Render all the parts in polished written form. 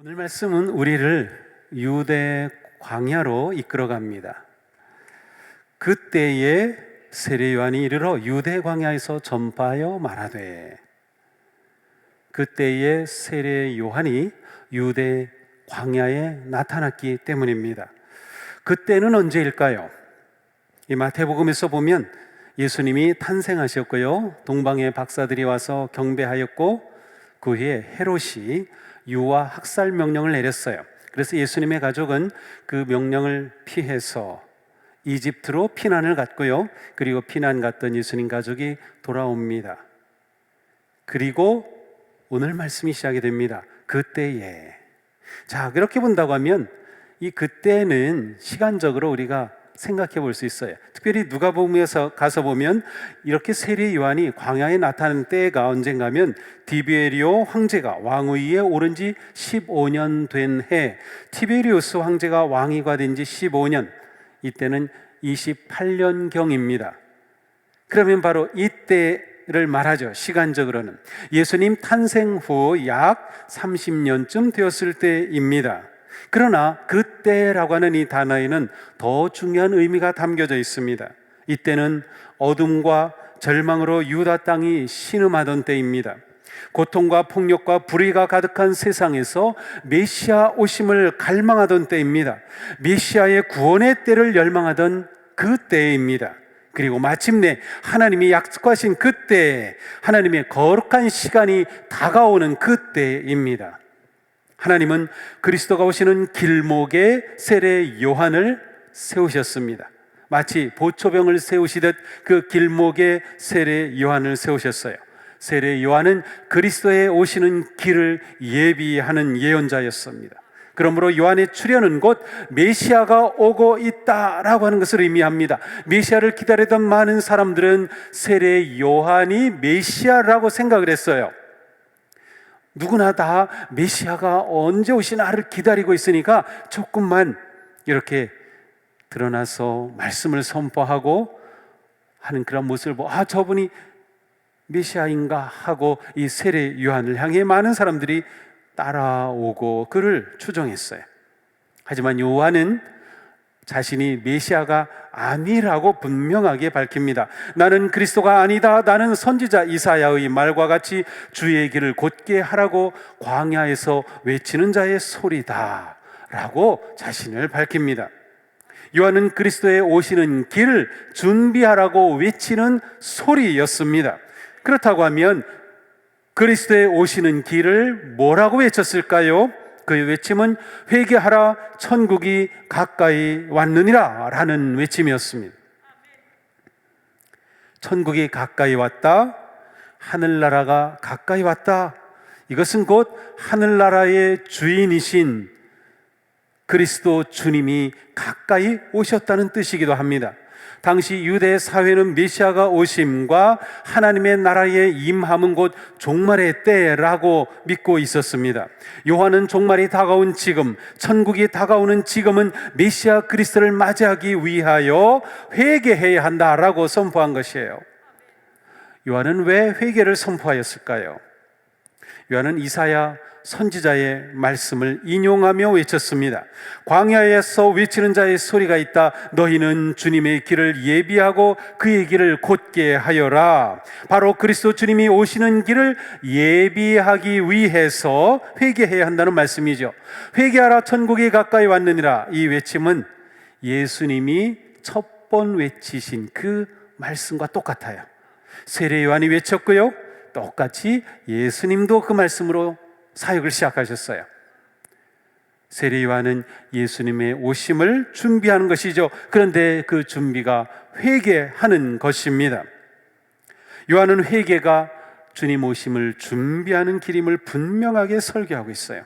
오늘 말씀은 우리를 유대 광야로 이끌어 갑니다. 그때에 세례 요한이 이르러 유대 광야에서 전파하여 말하되, 그때에 세례 요한이 유대 광야에 나타났기 때문입니다. 그때는 언제일까요? 이 마태복음에서 보면 예수님이 탄생하셨고요, 동방의 박사들이 와서 경배하였고, 그 후에 헤롯이 유아 학살 명령을 내렸어요. 그래서 예수님의 가족은 그 명령을 피해서 이집트로 피난을 갔고요, 그리고 피난 갔던 예수님 가족이 돌아옵니다. 그리고 오늘 말씀이 시작이 됩니다. 그때에. 자, 그렇게 본다고 하면 이 그때는 시간적으로 우리가 생각해 볼 수 있어요. 특별히 누가복음에서 가서 보면 이렇게 세례 요한이 광야에 나타난 때가 언젠가면 디베리오 황제가 왕위에 오른 지 15년 된 해, 티베리우스 황제가 왕위가 된 지 15년, 이때는 28년경입니다. 그러면 바로 이때를 말하죠. 시간적으로는 예수님 탄생 후 약 30년쯤 되었을 때입니다. 그러나 그때라고 하는 이 단어에는 더 중요한 의미가 담겨져 있습니다. 이때는 어둠과 절망으로 유다 땅이 신음하던 때입니다. 고통과 폭력과 불의가 가득한 세상에서 메시아 오심을 갈망하던 때입니다. 메시아의 구원의 때를 열망하던 그 때입니다. 그리고 마침내 하나님이 약속하신 그때, 하나님의 거룩한 시간이 다가오는 그때입니다. 하나님은 그리스도가 오시는 길목에 세례 요한을 세우셨습니다. 마치 보초병을 세우시듯 그 길목에 세례 요한을 세우셨어요. 세례 요한은 그리스도의 오시는 길을 예비하는 예언자였습니다. 그러므로 요한의 출현은 곧 메시아가 오고 있다라고 하는 것을 의미합니다. 메시아를 기다리던 많은 사람들은 세례 요한이 메시아라고 생각을 했어요. 누구나 다 메시아가 언제 오시나를 기다리고 있으니까 조금만 이렇게 드러나서 말씀을 선포하고 하는 그런 모습을 보고, 저분이 메시아인가 하고 이 세례 요한을 향해 많은 사람들이 따라오고 그를 추종했어요. 하지만 요한은 자신이 메시아가 아니라고 분명하게 밝힙니다. 나는 그리스도가 아니다. 나는 선지자 이사야의 말과 같이 주의 길을 곧게 하라고 광야에서 외치는 자의 소리다 라고 자신을 밝힙니다. 요한은 그리스도의 오시는 길을 준비하라고 외치는 소리였습니다. 그렇다고 하면 그리스도의 오시는 길을 뭐라고 외쳤을까요? 그 외침은 회개하라, 천국이 가까이 왔느니라 라는 외침이었습니다. 천국이 가까이 왔다, 하늘나라가 가까이 왔다, 이것은 곧 하늘나라의 주인이신 그리스도 주님이 가까이 오셨다는 뜻이기도 합니다. 당시 유대 사회는 메시아가 오심과 하나님의 나라의 임함은 곧 종말의 때라고 믿고 있었습니다. 요한은 종말이 다가온 지금, 천국이 다가오는 지금은 메시아 그리스도를 맞이하기 위하여 회개해야 한다라고 선포한 것이에요. 요한은 왜 회개를 선포하였을까요? 요한은 이사야 선지자의 말씀을 인용하며 외쳤습니다. 광야에서 외치는 자의 소리가 있다. 너희는 주님의 길을 예비하고 그의 길을 곧게 하여라. 바로 그리스도 주님이 오시는 길을 예비하기 위해서 회개해야 한다는 말씀이죠. 회개하라, 천국이 가까이 왔느니라. 이 외침은 예수님이 첫 번 외치신 그 말씀과 똑같아요. 세례 요한이 외쳤고요, 똑같이 예수님도 그 말씀으로 사역을 시작하셨어요. 세례 요한은 예수님의 오심을 준비하는 것이죠. 그런데 그 준비가 회개하는 것입니다. 요한은 회개가 주님 오심을 준비하는 길임을 분명하게 설교하고 있어요.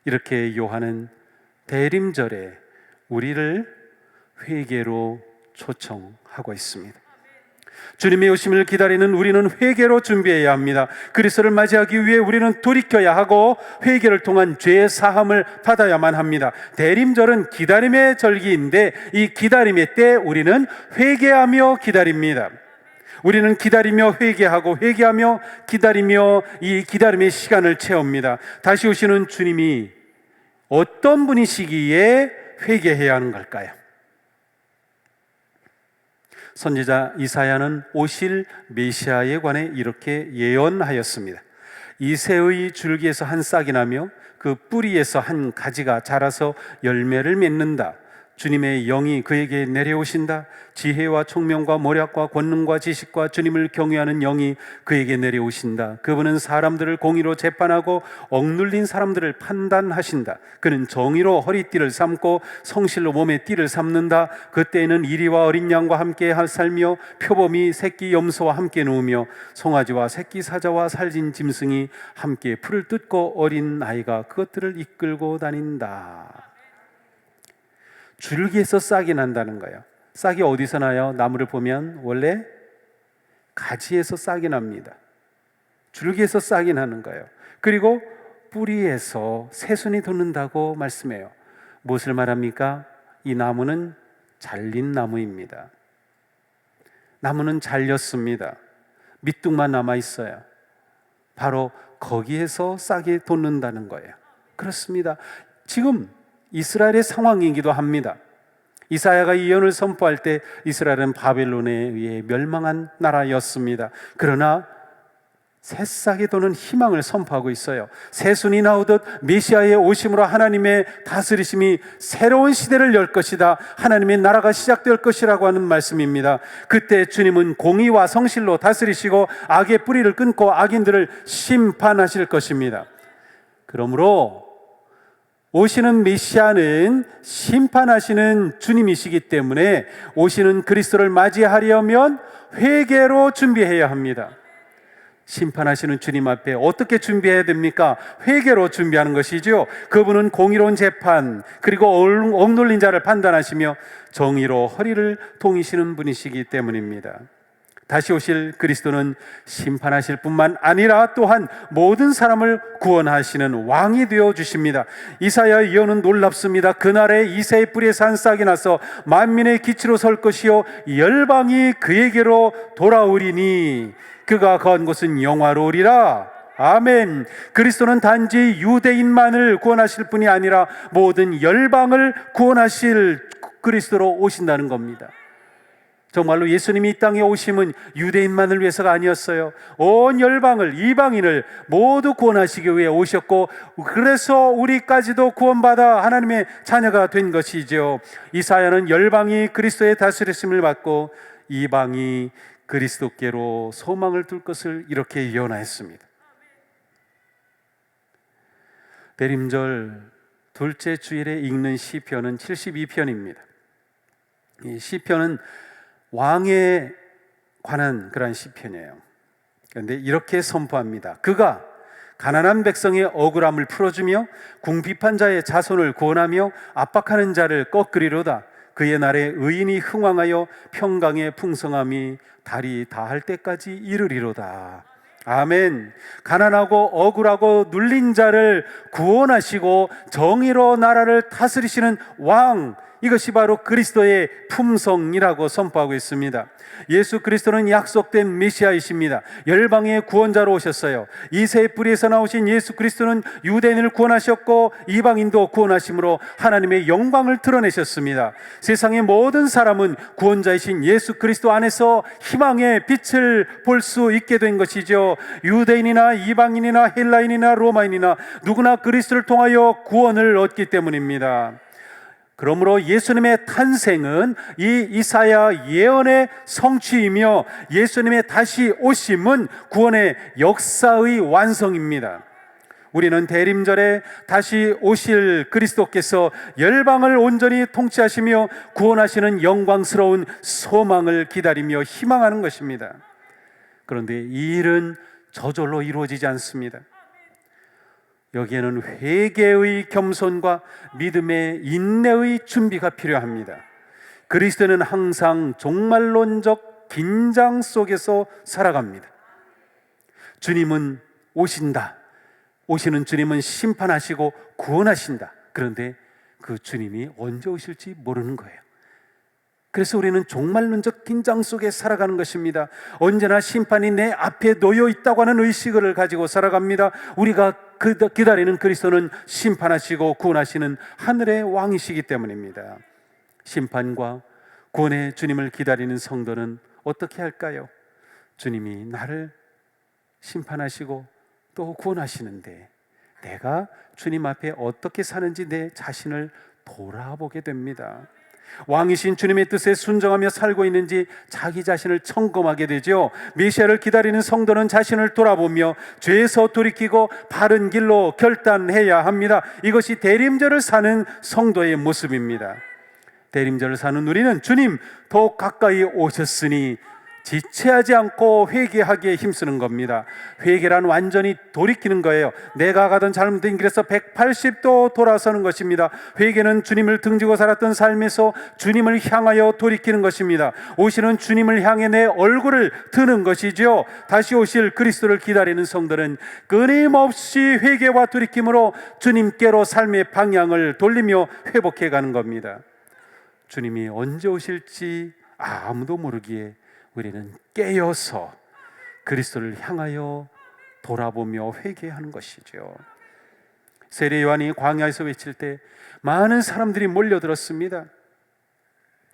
이렇게 요한은 대림절에 우리를 회개로 초청하고 있습니다. 주님의 오심을 기다리는 우리는 회개로 준비해야 합니다. 그리스도를 맞이하기 위해 우리는 돌이켜야 하고 회개를 통한 죄 사함을 받아야만 합니다. 대림절은 기다림의 절기인데 이 기다림의 때 우리는 회개하며 기다립니다. 우리는 기다리며 회개하고 회개하며 기다리며 이 기다림의 시간을 채웁니다. 다시 오시는 주님이 어떤 분이시기에 회개해야 하는 걸까요? 선지자 이사야는 오실 메시아에 관해 이렇게 예언하였습니다. 이새의 줄기에서 한 싹이 나며 그 뿌리에서 한 가지가 자라서 열매를 맺는다. 주님의 영이 그에게 내려오신다. 지혜와 총명과 모략과 권능과 지식과 주님을 경외하는 영이 그에게 내려오신다. 그분은 사람들을 공의로 재판하고 억눌린 사람들을 판단하신다. 그는 정의로 허리띠를 삼고 성실로 몸에 띠를 삼는다. 그때에는 이리와 어린 양과 함께 살며 표범이 새끼 염소와 함께 누우며 송아지와 새끼 사자와 살진 짐승이 함께 풀을 뜯고 어린 아이가 그것들을 이끌고 다닌다. 줄기에서 싹이 난다는 거예요. 싹이 어디서 나요? 나무를 보면 원래 가지에서 싹이 납니다. 줄기에서 싹이 나는 거예요. 그리고 뿌리에서 새순이 돋는다고 말씀해요. 무엇을 말합니까? 이 나무는 잘린 나무입니다. 나무는 잘렸습니다. 밑둥만 남아 있어요. 바로 거기에서 싹이 돋는다는 거예요. 그렇습니다. 지금 이스라엘의 상황이기도 합니다. 이사야가 이 예언을 선포할 때 이스라엘은 바벨론에 의해 멸망한 나라였습니다. 그러나 새싹이 도는 희망을 선포하고 있어요. 새순이 나오듯 메시아의 오심으로 하나님의 다스리심이 새로운 시대를 열 것이다. 하나님의 나라가 시작될 것이라고 하는 말씀입니다. 그때 주님은 공의와 성실로 다스리시고 악의 뿌리를 끊고 악인들을 심판하실 것입니다. 그러므로 오시는 메시아는 심판하시는 주님이시기 때문에 오시는 그리스도를 맞이하려면 회개로 준비해야 합니다. 심판하시는 주님 앞에 어떻게 준비해야 됩니까? 회개로 준비하는 것이죠. 그분은 공의로운 재판 그리고 억눌린 자를 판단하시며 정의로 허리를 동이시는 분이시기 때문입니다. 다시 오실 그리스도는 심판하실 뿐만 아니라 또한 모든 사람을 구원하시는 왕이 되어 주십니다. 이사야의 예언은 놀랍습니다. 그날에 이새의 뿌리에서 한 싹이 나서 만민의 기치로 설 것이요 열방이 그에게로 돌아오리니 그가 거한 곳은 영화로우리라. 아멘. 그리스도는 단지 유대인만을 구원하실 뿐이 아니라 모든 열방을 구원하실 그리스도로 오신다는 겁니다. 정말로 예수님이 이 땅에 오심은 유대인만을 위해서가 아니었어요. 온 열방을, 이방인을 모두 구원하시기 위해 오셨고, 그래서 우리까지도 구원받아 하나님의 자녀가 된 것이죠. 이사야는 열방이 그리스도의 다스리심을 받고 이방이 그리스도께로 소망을 둘 것을 이렇게 예언하였습니다. 대림절 둘째 주일에 읽는 시편은 72편입니다. 이 시편은 왕에 관한 그런 시편이에요. 그런데 이렇게 선포합니다. 그가 가난한 백성의 억울함을 풀어주며 궁핍한 자의 자손을 구원하며 압박하는 자를 꺾으리로다. 그의 날에 의인이 흥왕하여 평강의 풍성함이 달이 다할 때까지 이르리로다. 아멘. 가난하고 억울하고 눌린 자를 구원하시고 정의로 나라를 다스리시는 왕, 이것이 바로 그리스도의 품성이라고 선포하고 있습니다. 예수 그리스도는 약속된 메시아이십니다. 열방의 구원자로 오셨어요. 이새의 뿌리에서 나오신 예수 그리스도는 유대인을 구원하셨고 이방인도 구원하심으로 하나님의 영광을 드러내셨습니다. 세상의 모든 사람은 구원자이신 예수 그리스도 안에서 희망의 빛을 볼 수 있게 된 것이죠. 유대인이나 이방인이나 헬라인이나 로마인이나 누구나 그리스도를 통하여 구원을 얻기 때문입니다. 그러므로 예수님의 탄생은 이 이사야 예언의 성취이며 예수님의 다시 오심은 구원의 역사의 완성입니다. 우리는 대림절에 다시 오실 그리스도께서 열방을 온전히 통치하시며 구원하시는 영광스러운 소망을 기다리며 희망하는 것입니다. 그런데 이 일은 저절로 이루어지지 않습니다. 여기에는 회개의 겸손과 믿음의 인내의 준비가 필요합니다. 그리스도는 항상 종말론적 긴장 속에서 살아갑니다. 주님은 오신다. 오시는 주님은 심판하시고 구원하신다. 그런데 그 주님이 언제 오실지 모르는 거예요. 그래서 우리는 종말론적 긴장 속에 살아가는 것입니다. 언제나 심판이 내 앞에 놓여 있다고 하는 의식을 가지고 살아갑니다. 우리가 기다리는 그리스도는 심판하시고 구원하시는 하늘의 왕이시기 때문입니다. 심판과 구원의 주님을 기다리는 성도는 어떻게 할까요? 주님이 나를 심판하시고 또 구원하시는데 내가 주님 앞에 어떻게 사는지 내 자신을 돌아보게 됩니다. 왕이신 주님의 뜻에 순종하며 살고 있는지 자기 자신을 점검하게 되죠. 메시아를 기다리는 성도는 자신을 돌아보며 죄에서 돌이키고 바른 길로 결단해야 합니다. 이것이 대림절을 사는 성도의 모습입니다. 대림절을 사는 우리는 주님 더 가까이 오셨으니 지체하지 않고 회개하기에 힘쓰는 겁니다. 회개란 완전히 돌이키는 거예요. 내가 가던 잘못된 길에서 180도 돌아서는 것입니다. 회개는 주님을 등지고 살았던 삶에서 주님을 향하여 돌이키는 것입니다. 오시는 주님을 향해 내 얼굴을 드는 것이죠. 다시 오실 그리스도를 기다리는 성도는 끊임없이 회개와 돌이킴으로 주님께로 삶의 방향을 돌리며 회복해 가는 겁니다. 주님이 언제 오실지 아무도 모르기에 우리는 깨어서 그리스도를 향하여 돌아보며 회개하는 것이죠. 세례 요한이 광야에서 외칠 때 많은 사람들이 몰려들었습니다.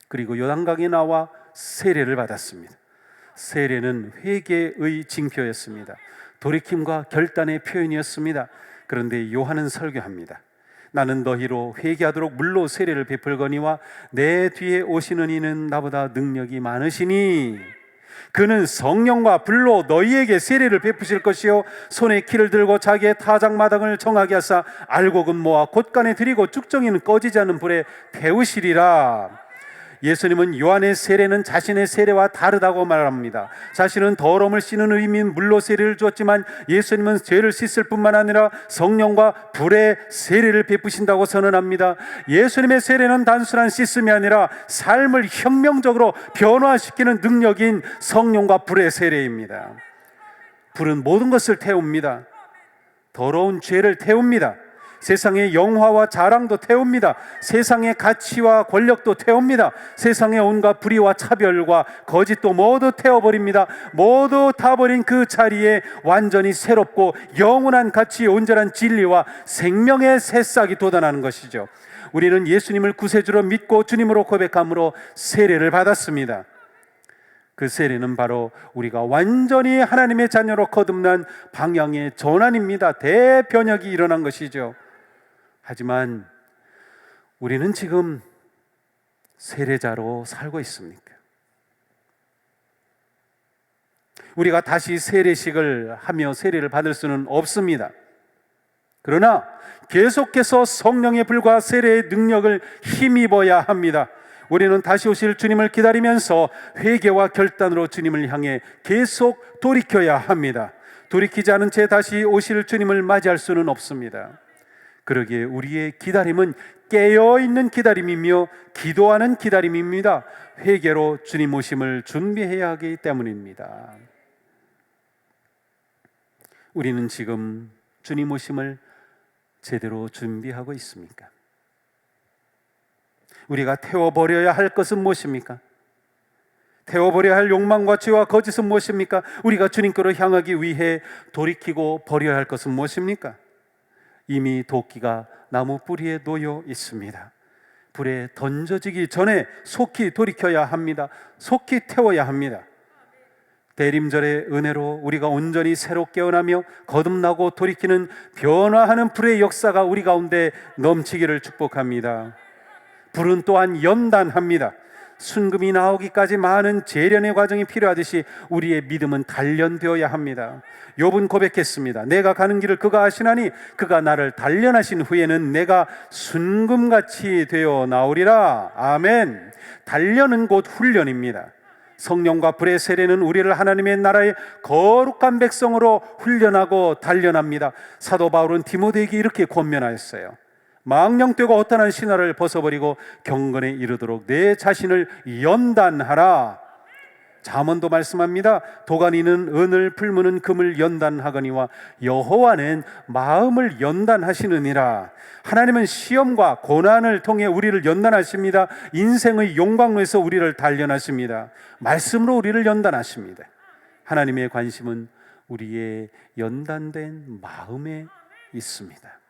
그리고 요단강에 나와 세례를 받았습니다. 세례는 회개의 징표였습니다. 돌이킴과 결단의 표현이었습니다. 그런데 요한은 설교합니다. 나는 너희로 회개하도록 물로 세례를 베풀거니와 내 뒤에 오시는 이는 나보다 능력이 많으시니 그는 성령과 불로 너희에게 세례를 베푸실 것이요 손에 키를 들고 자기의 타작마당을 정하게 하사 알곡은 모아 곳간에 들이고 쭉정이는 꺼지지 않는 불에 태우시리라. 예수님은 요한의 세례는 자신의 세례와 다르다고 말합니다. 자신은 더러움을 씻는 의미인 물로 세례를 주었지만 예수님은 죄를 씻을 뿐만 아니라 성령과 불의 세례를 베푸신다고 선언합니다. 예수님의 세례는 단순한 씻음이 아니라 삶을 혁명적으로 변화시키는 능력인 성령과 불의 세례입니다. 불은 모든 것을 태웁니다. 더러운 죄를 태웁니다. 세상의 영화와 자랑도 태웁니다. 세상의 가치와 권력도 태웁니다. 세상의 온갖 불의와 차별과 거짓도 모두 태워버립니다. 모두 타버린 그 자리에 완전히 새롭고 영원한 가치, 온전한 진리와 생명의 새싹이 돋아나는 것이죠. 우리는 예수님을 구세주로 믿고 주님으로 고백함으로 세례를 받았습니다. 그 세례는 바로 우리가 완전히 하나님의 자녀로 거듭난 방향의 전환입니다. 대변혁이 일어난 것이죠. 하지만 우리는 지금 세례자로 살고 있습니까? 우리가 다시 세례식을 하며 세례를 받을 수는 없습니다. 그러나 계속해서 성령의 불과 세례의 능력을 힘입어야 합니다. 우리는 다시 오실 주님을 기다리면서 회개와 결단으로 주님을 향해 계속 돌이켜야 합니다. 돌이키지 않은 채 다시 오실 주님을 맞이할 수는 없습니다. 그러기에 우리의 기다림은 깨어있는 기다림이며 기도하는 기다림입니다. 회개로 주님 오심을 준비해야 하기 때문입니다. 우리는 지금 주님 오심을 제대로 준비하고 있습니까? 우리가 태워버려야 할 것은 무엇입니까? 태워버려야 할 욕망과 죄와 거짓은 무엇입니까? 우리가 주님께로 향하기 위해 돌이키고 버려야 할 것은 무엇입니까? 이미 도끼가 나무 뿌리에 놓여 있습니다. 불에 던져지기 전에 속히 돌이켜야 합니다. 속히 태워야 합니다. 대림절의 은혜로 우리가 온전히 새로 깨어나며 거듭나고 돌이키는 변화하는 불의 역사가 우리 가운데 넘치기를 축복합니다. 불은 또한 연단합니다. 순금이 나오기까지 많은 재련의 과정이 필요하듯이 우리의 믿음은 단련되어야 합니다. 욥은 고백했습니다. 내가 가는 길을 그가 아시나니 그가 나를 단련하신 후에는 내가 순금같이 되어 나오리라. 아멘. 단련은 곧 훈련입니다. 성령과 불의 세례는 우리를 하나님의 나라의 거룩한 백성으로 훈련하고 단련합니다. 사도 바울은 디모데에게 이렇게 권면하였어요. 망령되고 허탄한 신화를 벗어버리고 경건에 이르도록 내 자신을 연단하라. 잠언도 말씀합니다. 도가니는 은을, 풀무는 금을 연단하거니와 여호와는 마음을 연단하시느니라. 하나님은 시험과 고난을 통해 우리를 연단하십니다. 인생의 용광로에서 우리를 단련하십니다. 말씀으로 우리를 연단하십니다. 하나님의 관심은 우리의 연단된 마음에 있습니다.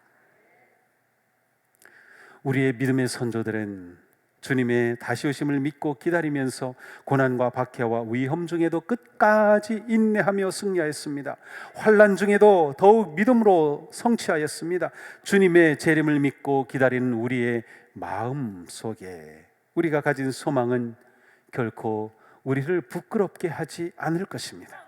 우리의 믿음의 선조들은 주님의 다시 오심을 믿고 기다리면서 고난과 박해와 위험 중에도 끝까지 인내하며 승리하였습니다. 환난 중에도 더욱 믿음으로 성취하였습니다. 주님의 재림을 믿고 기다리는 우리의 마음 속에 우리가 가진 소망은 결코 우리를 부끄럽게 하지 않을 것입니다.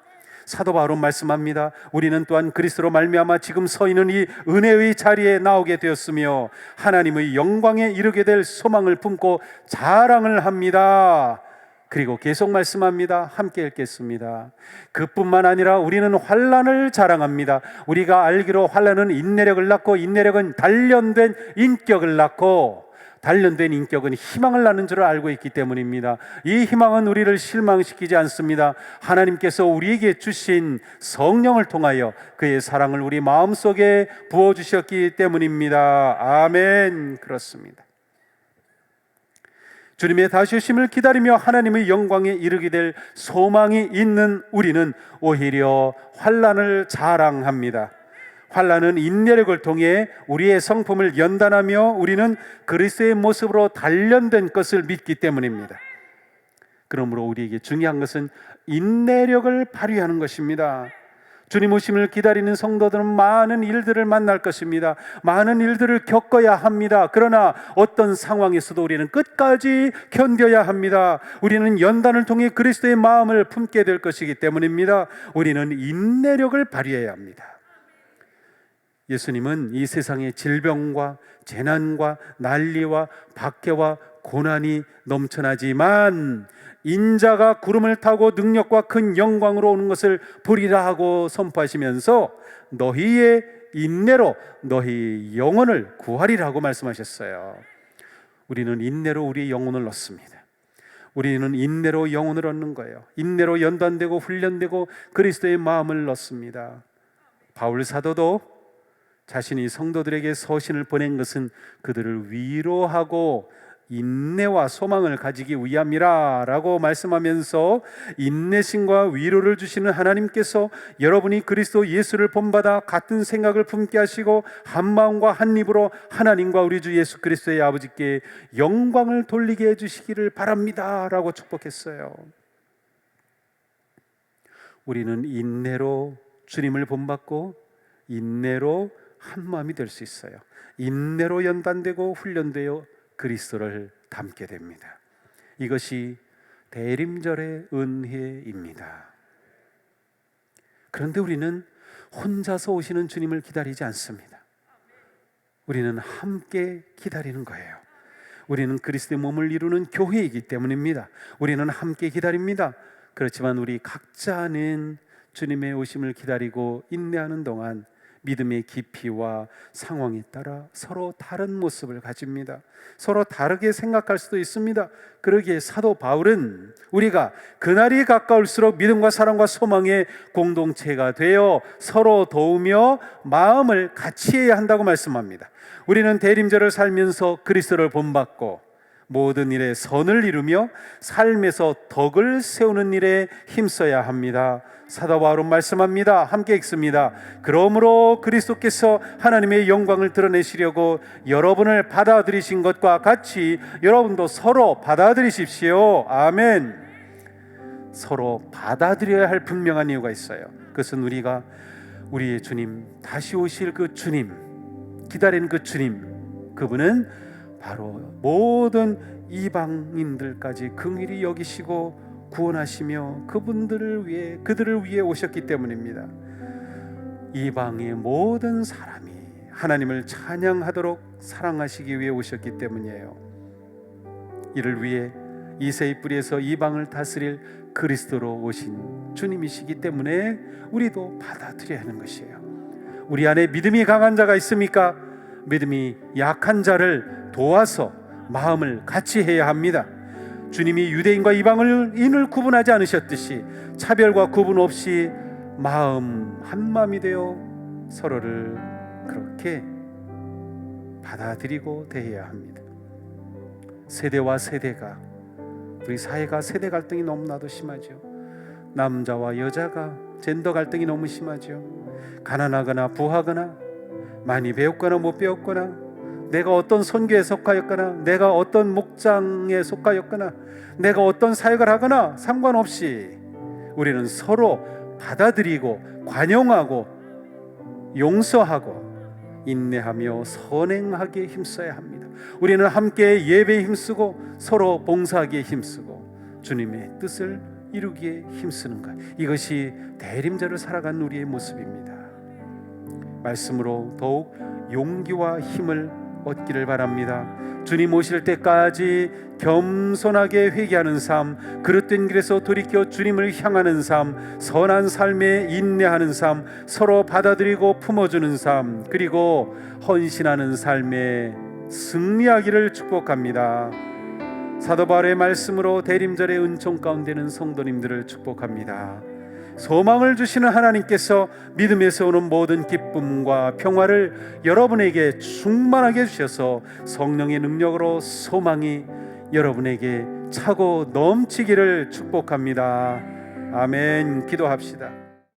사도 바울은 말씀합니다. 우리는 또한 그리스도로 말미암아 지금 서 있는 이 은혜의 자리에 나오게 되었으며 하나님의 영광에 이르게 될 소망을 품고 자랑을 합니다. 그리고 계속 말씀합니다. 함께 읽겠습니다. 그뿐만 아니라 우리는 환난을 자랑합니다. 우리가 알기로 환난은 인내력을 낳고 인내력은 단련된 인격을 낳고 단련된 인격은 희망을 낳는 줄 알고 있기 때문입니다. 이 희망은 우리를 실망시키지 않습니다. 하나님께서 우리에게 주신 성령을 통하여 그의 사랑을 우리 마음속에 부어주셨기 때문입니다. 아멘. 그렇습니다. 주님의 다시 오심을 기다리며 하나님의 영광에 이르게 될 소망이 있는 우리는 오히려 환난을 자랑합니다. 환난은 인내력을 통해 우리의 성품을 연단하며 우리는 그리스도의 모습으로 단련된 것을 믿기 때문입니다. 그러므로 우리에게 중요한 것은 인내력을 발휘하는 것입니다. 주님 오심을 기다리는 성도들은 많은 일들을 만날 것입니다. 많은 일들을 겪어야 합니다. 그러나 어떤 상황에서도 우리는 끝까지 견뎌야 합니다. 우리는 연단을 통해 그리스도의 마음을 품게 될 것이기 때문입니다. 우리는 인내력을 발휘해야 합니다. 예수님은 이 세상의 질병과 재난과 난리와 박해와 고난이 넘쳐나지만 인자가 구름을 타고 능력과 큰 영광으로 오는 것을 보리라 하고 선포하시면서 너희의 인내로 너희 영혼을 구하리라고 말씀하셨어요. 우리는 인내로 우리의 영혼을 얻습니다. 우리는 인내로 영혼을 얻는 거예요. 인내로 연단되고 훈련되고 그리스도의 마음을 얻습니다. 바울 사도도 자신이 성도들에게 서신을 보낸 것은 그들을 위로하고 인내와 소망을 가지기 위함이라 라고 말씀하면서 인내심과 위로를 주시는 하나님께서 여러분이 그리스도 예수를 본받아 같은 생각을 품게 하시고 한 마음과 한 입으로 하나님과 우리 주 예수 그리스도의 아버지께 영광을 돌리게 해주시기를 바랍니다 라고 축복했어요. 우리는 인내로 주님을 본받고 인내로 한 마음이 될 수 있어요. 인내로 연단되고 훈련되어 그리스도를 닮게 됩니다. 이것이 대림절의 은혜입니다. 그런데 우리는 혼자서 오시는 주님을 기다리지 않습니다. 우리는 함께 기다리는 거예요. 우리는 그리스도의 몸을 이루는 교회이기 때문입니다. 우리는 함께 기다립니다. 그렇지만 우리 각자는 주님의 오심을 기다리고 인내하는 동안 믿음의 깊이와 상황에 따라 서로 다른 모습을 가집니다. 서로 다르게 생각할 수도 있습니다. 그러기에 사도 바울은 우리가 그날이 가까울수록 믿음과 사랑과 소망의 공동체가 되어 서로 도우며 마음을 같이 해야 한다고 말씀합니다. 우리는 대림절을 살면서 그리스도를 본받고 모든 일에 선을 이루며 삶에서 덕을 세우는 일에 힘써야 합니다. 사도 바울은 말씀합니다. 함께 읽습니다. 그러므로 그리스도께서 하나님의 영광을 드러내시려고 여러분을 받아들이신 것과 같이 여러분도 서로 받아들이십시오. 아멘. 서로 받아들여야 할 분명한 이유가 있어요. 그것은 우리가 우리의 주님, 다시 오실 그 주님, 기다리는 그 주님, 그분은 바로 모든 이방인들까지 긍휼히 여기시고 구원하시며 그들을 위해 오셨기 때문입니다. 이방의 모든 사람이 하나님을 찬양하도록 사랑하시기 위해 오셨기 때문이에요. 이를 위해 이새의 뿌리에서 이방을 다스릴 그리스도로 오신 주님이시기 때문에 우리도 받아들여야 하는 것이에요. 우리 안에 믿음이 강한 자가 있습니까? 믿음이 약한 자를 도와서 마음을 같이 해야 합니다. 주님이 유대인과 이방인을 구분하지 않으셨듯이 차별과 구분 없이 마음 한 마음이 되어 서로를 그렇게 받아들이고 대해야 합니다. 세대와 세대가, 우리 사회가 세대 갈등이 너무나도 심하죠. 남자와 여자가 젠더 갈등이 너무 심하죠. 가난하거나 부하거나, 많이 배웠거나 못 배웠거나, 내가 어떤 선교에 속하였거나, 내가 어떤 목장에 속하였거나, 내가 어떤 사역을 하거나 상관없이 우리는 서로 받아들이고 관용하고 용서하고 인내하며 선행하기에 힘써야 합니다. 우리는 함께 예배에 힘쓰고 서로 봉사하기에 힘쓰고 주님의 뜻을 이루기에 힘쓰는 것, 이것이 대림절을 살아가는 우리의 모습입니다. 말씀으로 더욱 용기와 힘을 얻기를 바랍니다. 주님 오실 때까지 겸손하게 회개하는 삶, 그릇된 길에서 돌이켜 주님을 향하는 삶, 선한 삶에 인내하는 삶, 서로 받아들이고 품어주는 삶, 그리고 헌신하는 삶에 승리하기를 축복합니다. 사도 바울의 말씀으로 대림절의 은총 가운데는 성도님들을 축복합니다. 소망을 주시는 하나님께서 믿음에서 오는 모든 기쁨과 평화를 여러분에게 충만하게 주셔서 성령의 능력으로 소망이 여러분에게 차고 넘치기를 축복합니다. 아멘. 기도합시다.